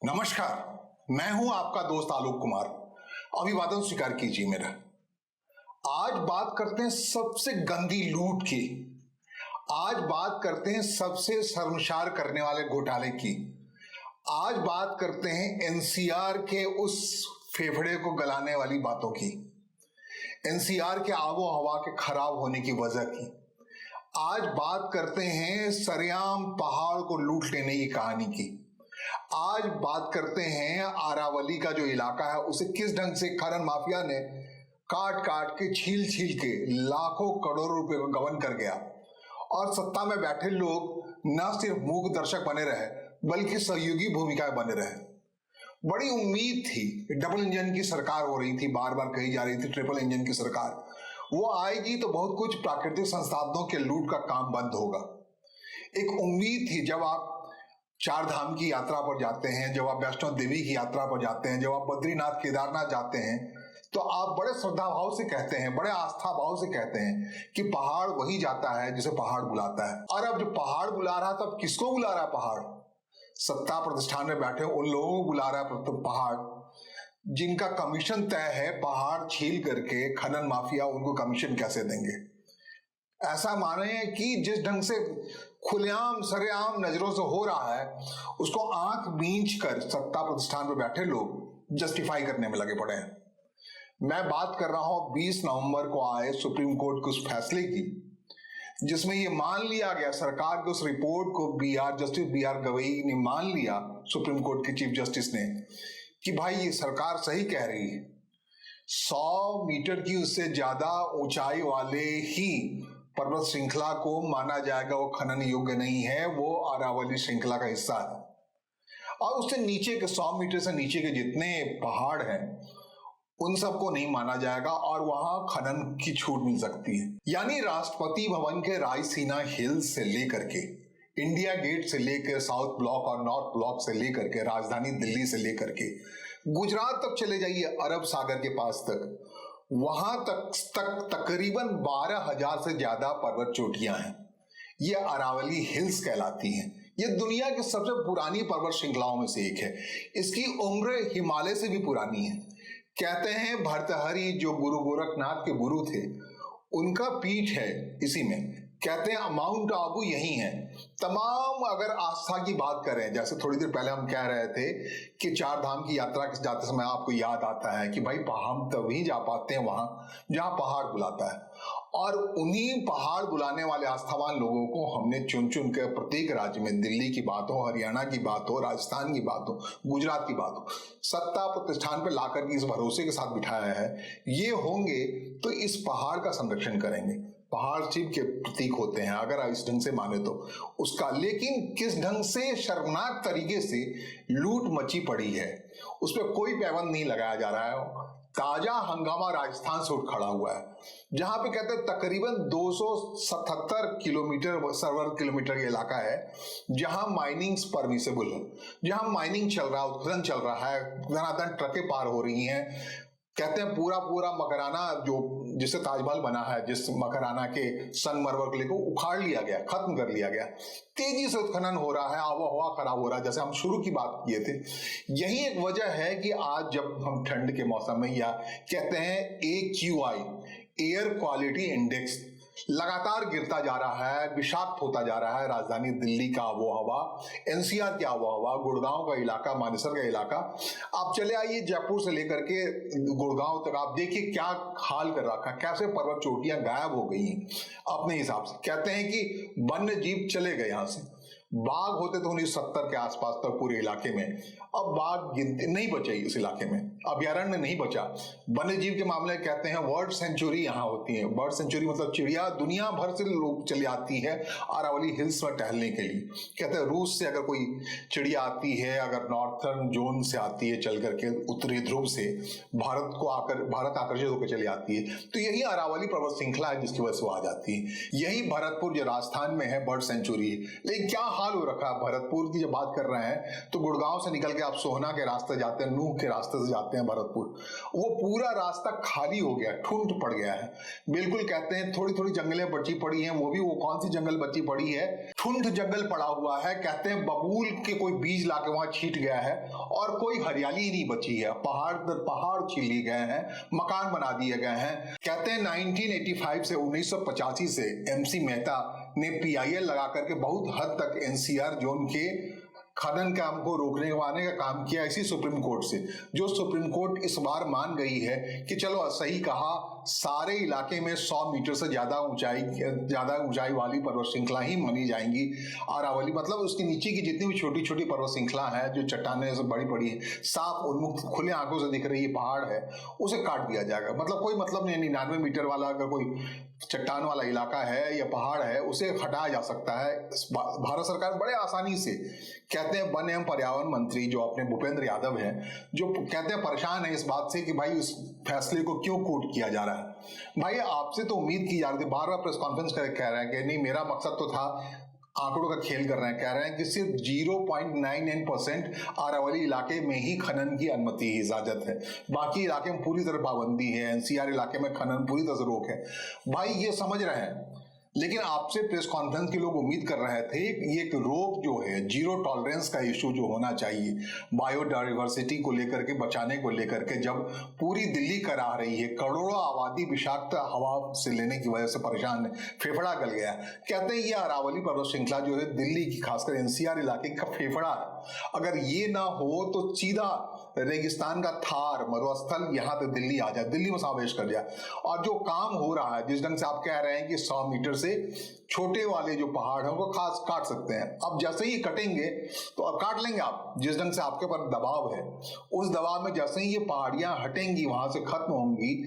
नमस्कार, मैं हूं आपका दोस्त आलोक कुमार। अभिवादन स्वीकार कीजिए मेरा। आज बात करते हैं सबसे गंदी लूट की। आज बात करते हैं सबसे शर्मसार करने वाले घोटाले की। आज बात करते हैं एनसीआर के उस फेफड़े को गलाने वाली बातों की, एनसीआर के आबो हवा के खराब होने की वजह की। आज बात करते हैं सरेआम पहाड़ को लूट लेने की कहानी की। आज बात करते हैं आरावली का जो इलाका है उसे किस ढंग से खनन माफिया ने काट काट के छील छील के लाखों करोड़ों रुपए को गबन कर गया, और सत्ता में बैठे लोग न सिर्फ मूक दर्शक बने रहे बल्कि सहयोगी भूमिकाएं बने रहे। बड़ी उम्मीद थी, डबल इंजन की सरकार हो रही थी, बार बार कही जा रही थी ट्रिपल इंजन की सरकार, वो आएगी तो बहुत कुछ प्राकृतिक संसाधनों के लूट का काम बंद होगा। एक उम्मीद थी, जब आप चार धाम की यात्रा पर जाते हैं, जब आप वैष्णो देवी की यात्रा पर जाते हैं, जब आप बद्रीनाथ केदारनाथ जाते हैं, तो आप बड़े श्रद्धा भाव से कहते हैं, बड़े आस्था भाव से कहते हैं कि पहाड़ वही जाता है जिसे पहाड़ बुलाता है। और अब जो पहाड़ बुला रहा है, तब किसको बुला रहा है पहाड़? सत्ता प्रतिष्ठान में बैठे उन लोगों को बुला रहा है पहाड़ जिनका कमीशन तय है। पहाड़ छील करके खनन माफिया उनको कमीशन कैसे देंगे? ऐसा माने कि जिस ढंग से खुलेआम सरेआम नजरों से हो रहा है, उसको आंख बींच कर सत्ता प्रतिष्ठान पर बैठे लोग जस्टिफाई करने में लगे पड़े हैं। मैं बात कर रहा हूं 20 नवंबर को आए सुप्रीम कोर्ट के उस फैसले की, जिसमें यह मान लिया गया, सरकार की उस रिपोर्ट को जस्टिस बी आर गवई ने मान लिया, सुप्रीम कोर्ट के चीफ जस्टिस ने, कि भाई ये सरकार सही कह रही है। 100 मीटर की उससे ज्यादा ऊंचाई वाले ही पर्वत श्रृंखला को माना जाएगा वो खनन योग्य नहीं है, वो अरावली श्रृंखला का हिस्सा है। और उससे नीचे के 100 मीटर से नीचे के जितने पहाड़ हैं उन सबको नहीं माना जाएगा और वहां खनन की छूट मिल सकती है। यानी राष्ट्रपति भवन के रायसीना हिल्स से लेकर के, इंडिया गेट से लेकर, साउथ ब्लॉक और नॉर्थ ब्लॉक से लेकर के, राजधानी दिल्ली से लेकर के गुजरात तक चले जाइए, अरब सागर के पास तक, वहां तक तकरीबन 12,000 से ज्यादा पर्वत चोटियां हैं। ये अरावली हिल्स कहलाती हैं। ये दुनिया की सबसे पुरानी पर्वत श्रृंखलाओं में से एक है। इसकी उम्र हिमालय से भी पुरानी है। कहते हैं भर्तहरि जो गुरु गोरखनाथ के गुरु थे, उनका पीठ है इसी में। कहते हैं माउंट आबू यही है। तमाम अगर आस्था की बात करें, जैसे थोड़ी देर पहले हम कह रहे थे कि चार धाम की यात्रा जाते समय आपको याद आता है कि भाई हम तभी जा पाते हैं वहां जहां पहाड़ बुलाता है, और उन्हीं पहाड़ बुलाने वाले आस्थावान लोगों को हमने चुन चुन कर प्रत्येक राज्य में, दिल्ली की बात हो, हरियाणा की बात हो, राजस्थान की बात हो, गुजरात की बात हो, सत्ता प्रतिष्ठान पर लाकर के इस भरोसे के साथ बिठाया है, ये होंगे तो इस पहाड़ का संरक्षण करेंगे। पहाड़ शिव के प्रतीक होते हैं अगर इस ढंग से माने तो उसका। लेकिन किस ढंग से शर्मनाक तरीके से लूट मची पड़ी है, उस पर कोई पैबंद नहीं लगाया जा रहा है। ताजा हंगामा राजस्थान से उठ खड़ा हुआ है, जहां पे कहते हैं तकरीबन 277 किलोमीटर सर्वर किलोमीटर का इलाका है जहां माइनिंग परमिसेबल है, जहां माइनिंग चल रहा है, उत्खनन चल रहा है, धनाधन ट्रकें पार हो रही हैं। कहते हैं पूरा मकराना जो जिससे ताजमहल बना है, जिस मकराना के संगमरमर को लेकर उखाड़ लिया गया, खत्म कर लिया गया। तेजी से उत्खनन हो रहा है, आबोहवा खराब हो रहा है, जैसे हम शुरू की बात किए थे। यही एक वजह है कि आज जब हम ठंड के मौसम में, या कहते हैं AQI एयर क्वालिटी इंडेक्स लगातार गिरता जा रहा है, विषाक्त होता जा रहा है। राजधानी दिल्ली का आबोहवा, NCR की आबोहवा, गुड़गांव का इलाका, मानेसर का इलाका, आप चले आइए जयपुर से लेकर के गुड़गांव तक, आप देखिए क्या हाल कर रखा है, कैसे पर्वत चोटियां गायब हो गई हैं अपने हिसाब से। कहते हैं कि वन्य जीव चले गए यहां से। बाघ होते तो 1970 के आसपास तक पूरे इलाके में, अब बाघ गिनती नहीं बचे इस इलाके में, अभ्यारण्य नहीं बचा। वन्य जीव के मामले कहते हैं बर्ड सेंचुरी यहाँ होती है। बर्ड सेंचुरी मतलब चिड़िया दुनिया भर से लोग चली आती है अरावली हिल्स में टहलने के लिए। कहते हैं रूस से अगर कोई चिड़िया आती है, अगर नॉर्थर्न जोन से आती है चल करके, उत्तरी ध्रुव से भारत आकर्षित होकर चली आती है, तो यही अरावली पर्वत श्रृंखला है जिसकी वजह से वो आ जाती है। यही भरतपुर जो राजस्थान में है बर्ड सेंचुरी है। लेकिन क्या बेहाल हो रखा है। भरतपुर की जब बात कर रहे हैं तो गुड़गांव से निकल के आप सोहना के रास्ते जाते हैं, नूह के रास्ते से जाते हैं भरतपुर, वो पूरा रास्ता खाली हो गया, ठुंड पड़ गया है। बिल्कुल कहते हैं थोड़ी थोड़ी जंगलें बची पड़ी हैं, वो भी वो कौन सी जंगल बची पड़ी है, ठुंड जंगल पड़ा हुआ है। कहते हैं बबूल के कोई बीज लाके वहां छीट गया है और कोई हरियाली ही नहीं बची है। पहाड़ दर पहाड़ छील लिए गए हैं, मकान बना दिए गए हैं। कहते हैं 1985 से 1985 से MC मेहता ने PIL लगा करके बहुत हद तक NCR जोन के खनन काम को रोकने का काम किया इसी सुप्रीम कोर्ट से, जो सुप्रीम कोर्ट इस बार मान गई है कि चलो सही कहा, सारे इलाके में 100 मीटर से ज्यादा ऊंचाई वाली पर्वत श्रृंखला ही मानी जाएंगी। अरावली मतलब उसके नीचे की जितनी भी छोटी छोटी पर्वत श्रृंखला है, जो चट्टानें से बड़ी बड़ी है, साफ उन्मुक्त खुले आंखों से दिख रही है पहाड़ है, उसे काट दिया जाएगा। मतलब कोई मतलब नहीं, 99 मीटर वाला अगर कोई चट्टान वाला इलाका है या पहाड़ है, उसे हटाया जा सकता है। भारत सरकार बड़े आसानी से, कहते हैं वन एवं पर्यावरण मंत्री जो अपने भूपेंद्र यादव हैं, जो कहते हैं परेशान है इस बात से कि भाई उस फैसले को क्यों कोर्ट किया जा रहा है। भाई आपसे तो उम्मीद की जा रही थी, बार बार प्रेस कॉन्फ्रेंस करके कह रहे हैं कि नहीं मेरा मकसद तो था, आंकड़ों का खेल कर रहे हैं, कह रहे हैं कि सिर्फ 0.99% अरावली इलाके में ही खनन की अनुमति इजाजत है, बाकी इलाके में पूरी तरह पाबंदी है। NCR इलाके में खनन पूरी तरह से रोक है। भाई ये समझ रहे हैं, लेकिन आपसे प्रेस कॉन्फ्रेंस के लोग उम्मीद कर रहे थे ये एक रोक जो है, जीरो टॉलरेंस का इशू जो होना चाहिए बायोडाइवर्सिटी को लेकर के, बचाने को लेकर के, जब पूरी दिल्ली करा रही है, करोड़ों आबादी विषाक्त हवा से लेने की वजह से परेशान है, फेफड़ा गल गया। कहते हैं ये अरावली पर्वत श्रृंखला जो है दिल्ली की, खासकर NCR इलाके का फेफड़ा है। अगर ये ना हो तो सीधा रेगिस्तान का थार मरुस्थल यहाँ तक दिल्ली आ जाए, दिल्ली में समावेश कर जाए। और जो काम हो रहा है, जिस ढंग से आप कह रहे हैं कि 100 मीटर से छोटे वाले जो पहाड़ हैं वो खास काट सकते हैं, अब जैसे ही कटेंगे तो अब काट लेंगे आप, जिस ढंग से आपके ऊपर दबाव है, उस दबाव में जैसे ही ये पहाड़ियां हटेंगी, वहां से खत्म होंगी,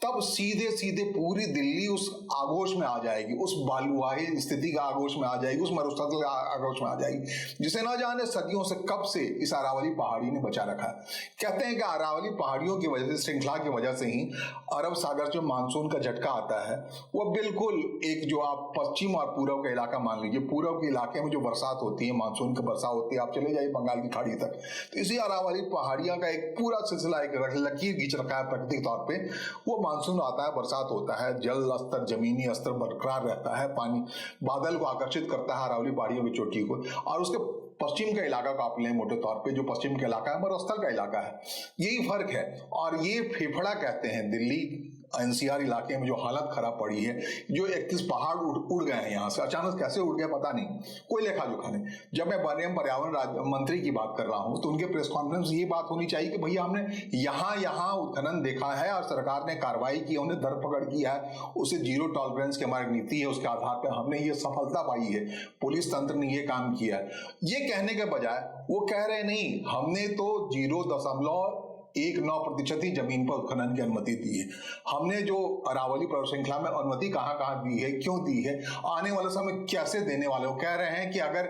तब सीधे सीधे पूरी दिल्ली उस आगोश में आ जाएगी, उस बालुवाही स्थिति का आगोश में आ जाएगी, उस मरुस्थल का आगोश में आ जाएगी, जिसे ना जाने सदियों से कब से इस अरावली पहाड़ी ने बचा रखा है। कहते हैं कि अरावली पहाड़ियों की वजह से, श्रृंखला की वजह से ही अरब सागर जो मानसून का झटका आता है, वो बिल्कुल एक जो आप पश्चिम और पूर्व का इलाका मान लीजिए, पूर्व के इलाके में जो बरसात होती है, मानसून की बरसात होती है, आप चले जाइए बंगाल की खाड़ी तक, तो इसी अरावली पहाड़ियां का एक पूरा सिलसिला, एक लकीर खींच रखा है प्राकृतिक तौर पर। वो मानसून आता है, बरसात होता है, जल स्तर, जमीनी स्तर बरकरार रहता है, पानी बादल को आकर्षित करता है अरावली पहाड़ियों की चोटी को, और उसके पश्चिम का इलाका का आप लें मोटे तौर पे, जो पश्चिम का इलाका है मरुस्थल का इलाका है, यही फर्क है। और ये फेफड़ा कहते हैं दिल्ली NCR इलाके में जो हालत खराब पड़ी है, जो 31 पहाड़ उड़ गए हैं यहाँ से, अचानक कैसे उड़ गए पता नहीं, कोई लेखा जोखा नहीं। जब मैं वन एवं पर्यावरण मंत्री की बात कर रहा हूँ तो उनके प्रेस कॉन्फ्रेंस ये बात होनी चाहिए कि भैया हमने यहाँ उत्खनन देखा है और सरकार ने कार्रवाई की, उन्हें धरपकड़ की है, उसे जीरो टॉलरेंस की हमारी नीति है, उसके आधार पर हमने ये सफलता पाई है, पुलिस तंत्र ने ये काम किया है। ये कहने के बजाय वो कह रहे नहीं, हमने तो 0.19% ही जमीन पर उत्खनन की अनुमति दी है। हमने जो अरावली पर्वत श्रृंखला में अनुमति कहाँ दी है, क्यों दी है, आने वाले समय कैसे देने वाले हो। कह रहे हैं कि अगर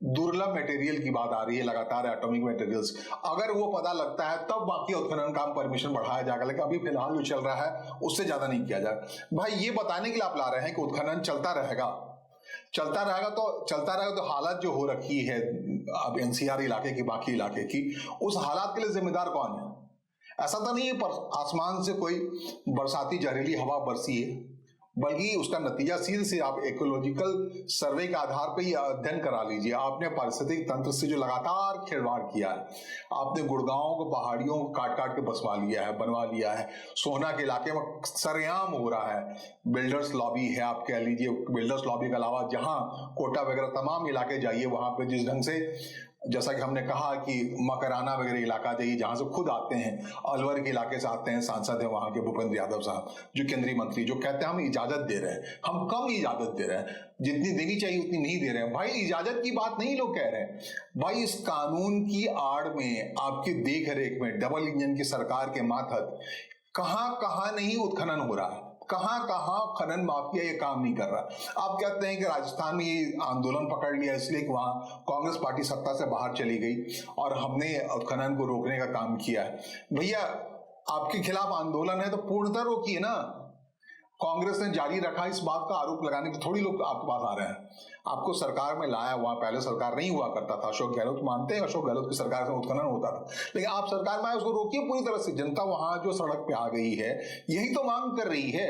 दुर्लभ मटेरियल की बात आ रही है लगातार, एटॉमिक मटेरियल्स, अगर वो पता लगता है तब बाकी उत्खनन काम परमिशन बढ़ाया जाएगा, लेकिन अभी फिलहाल जो चल रहा है उससे ज्यादा नहीं किया जाएगा। भाई ये बताने के लिए आप ला रहे हैं कि उत्खनन चलता रहेगा तो हालत जो हो रखी है अब NCR इलाके की, बाकी इलाके की, उस हालात के लिए जिम्मेदार कौन है? ऐसा तो नहीं है पर आसमान से कोई बरसाती जहरीली हवा बरसी है, बल्कि उसका नतीजा सीधे से आप इकोलॉजिकल सर्वे के आधार पर ही अध्ययन करा लीजिए। आपने पारिस्थितिक तंत्र से जो लगातार खिलवाड़ किया है, आपने गुड़गांव को पहाड़ियों को काट काट के बनवा लिया है, सोहना के इलाके में सरेआम हो रहा है, बिल्डर्स लॉबी है, आप कह लीजिए बिल्डर्स लॉबी के अलावा जहां कोटा वगैरह तमाम इलाके जाइए, वहां पे जिस ढंग से, जैसा कि हमने कहा कि मकराना वगैरह इलाका जाइए जहां से खुद आते हैं, अलवर के इलाके से आते हैं, सांसद है वहां के भूपेंद्र यादव साहब, जो केंद्रीय मंत्री, जो कहते हैं हम इजाजत दे रहे हैं, हम कम इजाजत दे रहे हैं, जितनी देनी चाहिए उतनी नहीं दे रहे हैं। भाई इजाजत की बात नहीं लोग कह रहे हैं, भाई इस कानून की आड़ में, आपकी देख रेख में, डबल इंजन की सरकार के मातहत कहां नहीं उत्खनन हो रहा है, कहां खनन माफिया ये काम नहीं कर रहा। आप कहते हैं कि राजस्थान में ये आंदोलन पकड़ लिया इसलिए कि वहां कांग्रेस पार्टी सत्ता से बाहर चली गई और हमने खनन को रोकने का काम किया है। भैया आपके खिलाफ आंदोलन है तो पूर्णतः रोकिए ना। कांग्रेस ने जारी रखा, इस बात का आरोप लगाने के थोड़ी लोग आपके पास आ रहे हैं। आपको सरकार में लाया, वहां पहले सरकार नहीं हुआ करता था, अशोक गहलोत मानते हैं, अशोक गहलोत की सरकार से उत्खनन होता था, लेकिन आप सरकार में आए, उसको रोकिए पूरी तरह से। जनता वहां जो सड़क पे आ गई है यही तो मांग कर रही है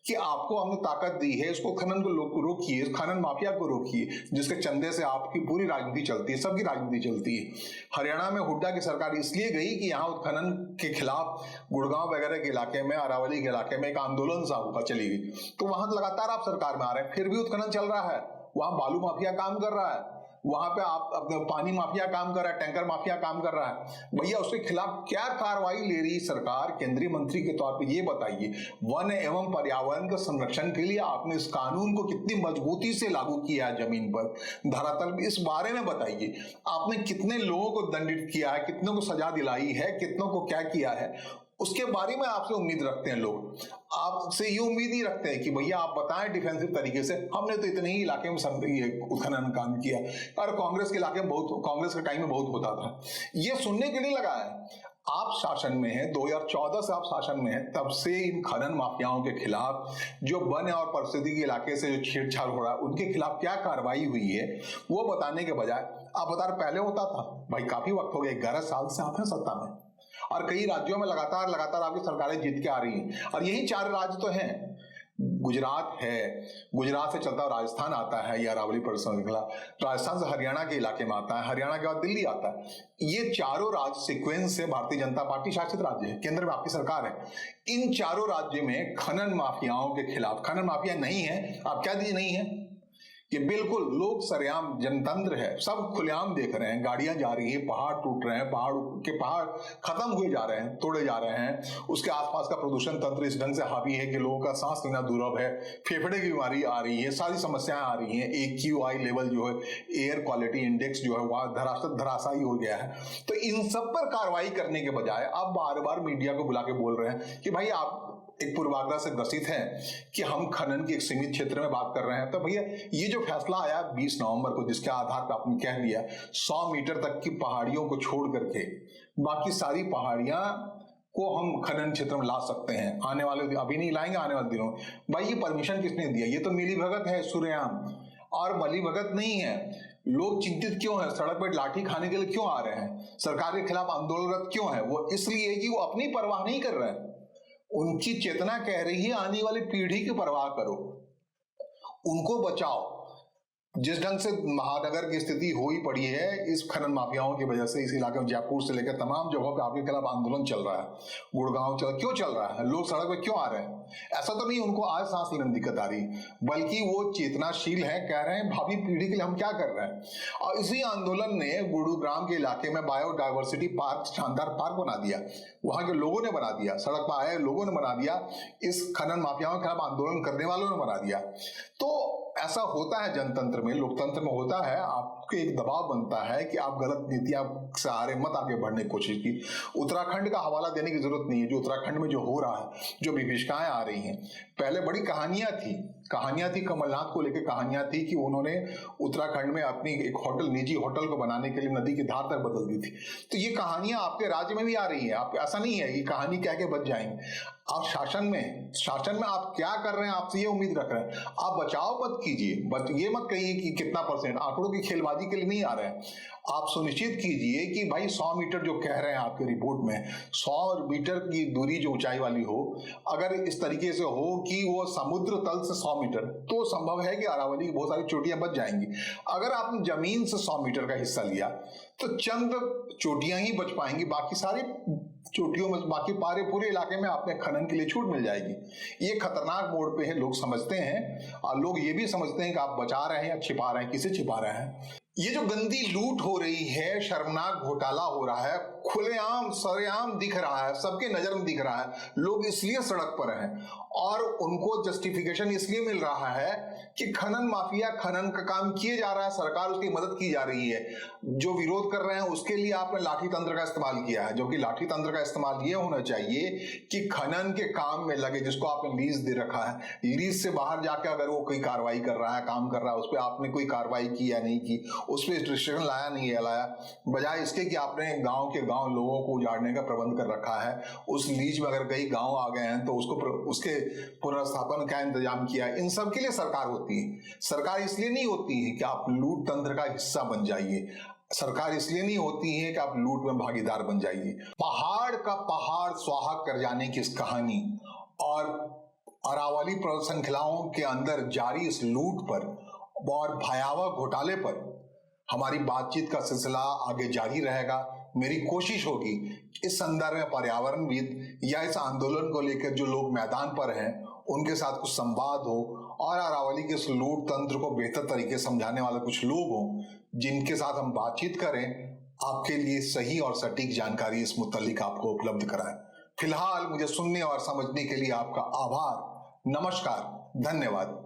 कि आपको हमने ताकत दी है, इसको खनन को रोकिए, खनन माफिया को रोकिए, जिसके चंदे से आपकी पूरी राजनीति चलती है, सबकी राजनीति चलती है। हरियाणा में हुड्डा की सरकार इसलिए गई कि यहाँ उत्खनन के खिलाफ गुड़गांव वगैरह के इलाके में, अरावली के इलाके में एक आंदोलन सा होगा, चली गई, तो वहां लगातार आप सरकार में आ रहे हैं, फिर भी उत्खनन चल रहा है, वहां बालू माफिया काम कर रहा है, वहां पे आप अपने पानी माफिया काम कर रहा है, टैंकर माफिया काम कर रहा है। भैया उसके खिलाफ क्या कार्रवाई ले रही सरकार? केंद्रीय मंत्री के तौर पे ये बताइए, वन एवं पर्यावरण के संरक्षण के लिए आपने इस कानून को कितनी मजबूती से लागू किया है जमीन पर, धरातल पर, इस बारे में बताइए। आपने कितने लोगों को दंडित किया है, कितनों को सजा दिलाई है, कितनों को क्या किया है, उसके बारे में आपसे उम्मीद रखते हैं लोग। आपसे ये उम्मीद ही रखते हैं कि भैया आप बताएं डिफेंसिव तरीके से, हमने तो इतने ही इलाके में उत्खनन काम किया, और कांग्रेस के इलाके में बहुत, कांग्रेस के टाइम में बहुत होता था। ये सुनने के लिए लगा है। आप शासन में हैं, 2014 से आप शासन में हैं, तब से इन खनन माफियाओं के खिलाफ जो वन और परिस्थिति के इलाके से जो छेड़छाड़ हो रहा है, उनके खिलाफ क्या कार्रवाई हुई है वो बताने के बजाय आप बता रहे पहले होता था। भाई काफी वक्त हो गया, 11 साल से आप हैं सत्ता में, और कई राज्यों में लगातार आपकी सरकारें जीत के आ रही हैं, और यही 4 राज्य तो हैं। गुजरात है, गुजरात से चलता राजस्थान आता है, या अरावली श्रृंखला, राजस्थान से हरियाणा के इलाके में आता है, हरियाणा के बाद दिल्ली आता है। ये चारों राज्य सीक्वेंस से भारतीय जनता पार्टी शासित राज्य है, केंद्र में आपकी सरकार है। इन चारों राज्य में खनन माफियाओं के खिलाफ, खनन माफिया नहीं है, आप क्या दीजिए नहीं है, ये बिल्कुल लोग सरेआम जनतंत्र है, सब खुलेआम देख रहे हैं, गाड़ियां जा रही है, पहाड़ टूट रहे हैं, पहाड़ खत्म हुए जा रहे हैं, तोड़े जा रहे हैं, उसके आसपास का प्रदूषण तंत्र इस ढंग से हावी है कि लोगों का सांस लेना दुर्लभ है, फेफड़े की बीमारी आ रही है, सारी समस्याएं आ रही हैं, AQI लेवल जो है, एयर क्वालिटी इंडेक्स जो है वह धराशायी हो गया है। तो इन सब पर कार्रवाई करने के बजाय आप बार बार मीडिया को बुला के बोल रहे हैं कि भाई आप एक पूर्वाग्रह से ग्रसित है कि हम खनन के एक सीमित क्षेत्र में बात कर रहे हैं। तो भैया ये जो फैसला आया 20 नवंबर को, जिसके आधार पर आपने कह दिया 100 मीटर तक की पहाड़ियों को छोड़ करके बाकी सारी पहाड़ियां को हम खनन क्षेत्र में ला सकते हैं आने वाले, अभी नहीं लाएंगे, आने वाले दिनों। भाई ये परमिशन किसने दिया? ये तो मिली भगत है सुरेआम, और मली भगत नहीं है। लोग चिंतित क्यों है, सड़क पर लाठी खाने के लिए क्यों आ रहे हैं, सरकार के खिलाफ आंदोलनरत क्यों है? वो इसलिए कि वो अपनी परवाह नहीं कर रहे हैं। उनकी चेतना कह रही है आने वाली पीढ़ी की परवाह करो, उनको बचाओ। जिस ढंग से महानगर की स्थिति हो ही पड़ी है इस खनन माफियाओं की वजह से, इस इलाके में जयपुर से लेकर तमाम जगहों पे आपके खिलाफ आंदोलन चल रहा है, गुड़गांव क्यों चल रहा है, लोग सड़क पे क्यों आ रहे हैं? ऐसा तो नहीं उनको आज सांस लेने में दिक्कत आ रही, बल्कि वो चेतनाशील है, कह रहे हैं भावी पीढ़ी के लिए हम क्या कर रहे हैं। और इसी आंदोलन ने गुरुग्राम के इलाके में बायोडाइवर्सिटी पार्क, शानदार पार्क बना दिया, वहां के लोगों ने बना दिया, सड़क पर आए लोगों ने बना दिया, इस खनन माफियाओं के खिलाफ आंदोलन करने वालों ने बना दिया। तो ऐसा होता है जनतंत्र में, लोकतंत्र में होता है, आपके एक दबाव बनता है कि आप गलत नीतियां सहारे मत आगे बढ़ने की कोशिश की। उत्तराखंड का हवाला देने की जरूरत नहीं है, जो उत्तराखंड में जो हो रहा है, जो विभीषिकाएं आ रही हैं, पहले बड़ी कहानियां थी कमलनाथ को लेकर, कहानियां थी कि उन्होंने उत्तराखंड में अपनी एक होटल, निजी होटल को बनाने के लिए नदी की धार तक बदल दी थी। तो ये कहानियां आपके राज्य में भी आ रही है, आप ऐसा नहीं है ये कहानी कह के बच जाएंगे। आप शासन में आप क्या कर रहे हैं, आपसे ये उम्मीद रख रहे हैं, आप बचाव मत कीजिए, ये मत कहिए कि कितना %, आंकड़ों की खेलबाजी के लिए नहीं आ रहे हैं। आप सुनिश्चित कीजिए कि भाई 100 मीटर जो कह रहे हैं आपके रिपोर्ट में, 100 मीटर की दूरी जो ऊंचाई वाली हो, अगर इस तरीके से हो कि वो समुद्र तल से 100 मीटर, तो संभव है कि अरावली की बहुत सारी चोटियां बच जाएंगी। अगर आपने जमीन से 100 मीटर का हिस्सा लिया तो चंद चोटियां ही बच पाएंगी, बाकी सारी चोटियों में, बाकी पूरे इलाके में आपने खनन के लिए छूट मिल जाएगी। ये खतरनाक मोड़ पे है, लोग समझते हैं, और लोग ये भी समझते हैं कि आप बचा रहे हैं या छिपा रहे हैं, किसे छिपा रहे हैं। ये जो गंदी लूट हो रही है, शर्मनाक घोटाला हो रहा है, खुलेआम सरेआम दिख रहा है, सबके नजर में दिख रहा है, लोग इसलिए सड़क पर हैं, और उनको जस्टिफिकेशन इसलिए मिल रहा है कि खनन माफिया खनन का काम किए जा रहा है, सरकार उसकी मदद की जा रही है। जो विरोध कर रहे हैं उसके लिए आपने लाठी तंत्र का इस्तेमाल किया है, जो कि लाठी तंत्र का इस्तेमाल ये होना चाहिए कि खनन के काम में लगे, जिसको आपने लीज दे रखा है, लीज से बाहर जाकर अगर वो कोई कार्रवाई कर रहा है, काम कर रहा है, उस पर आपने कोई कार्रवाई की या नहीं की, उस पर रिस्ट्रिक्शन लाया नहीं है लाया, बजाय इसके कि आपने गांव के गांव लोगों को उजाड़ने का प्रबंध कर रखा है। उस लीज में अगर कई गांव आ गए हैं तो उसके पुनर्स्थापन का इंतजाम किया है। इन सब के लिए सरकार होती है। सरकार इसलिए नहीं होती है कि आप लूट तंत्र का हिस्सा बन जाइए, सरकार इसलिए नहीं होती है कि आप लूट में भागीदार बन जाइए। पहाड़ का पहाड़ स्वाहा कर जाने की इस कहानी और अरावली पर्वत श्रृंखलाओं के अंदर जारी इस लूट पर और भयावह घोटाले पर हमारी बातचीत का सिलसिला आगे जारी रहेगा। मेरी कोशिश होगी इस संदर्भ में पर्यावरणविद या इस आंदोलन को लेकर जो लोग मैदान पर हैं उनके साथ कुछ संवाद हो और अरावली के इस लूट तंत्र को बेहतर तरीके से समझाने वाले कुछ लोग हों जिनके साथ हम बातचीत करें, आपके लिए सही और सटीक जानकारी इस मुतालिक आपको उपलब्ध कराएं। फिलहाल मुझे सुनने और समझने के लिए आपका आभार, नमस्कार, धन्यवाद।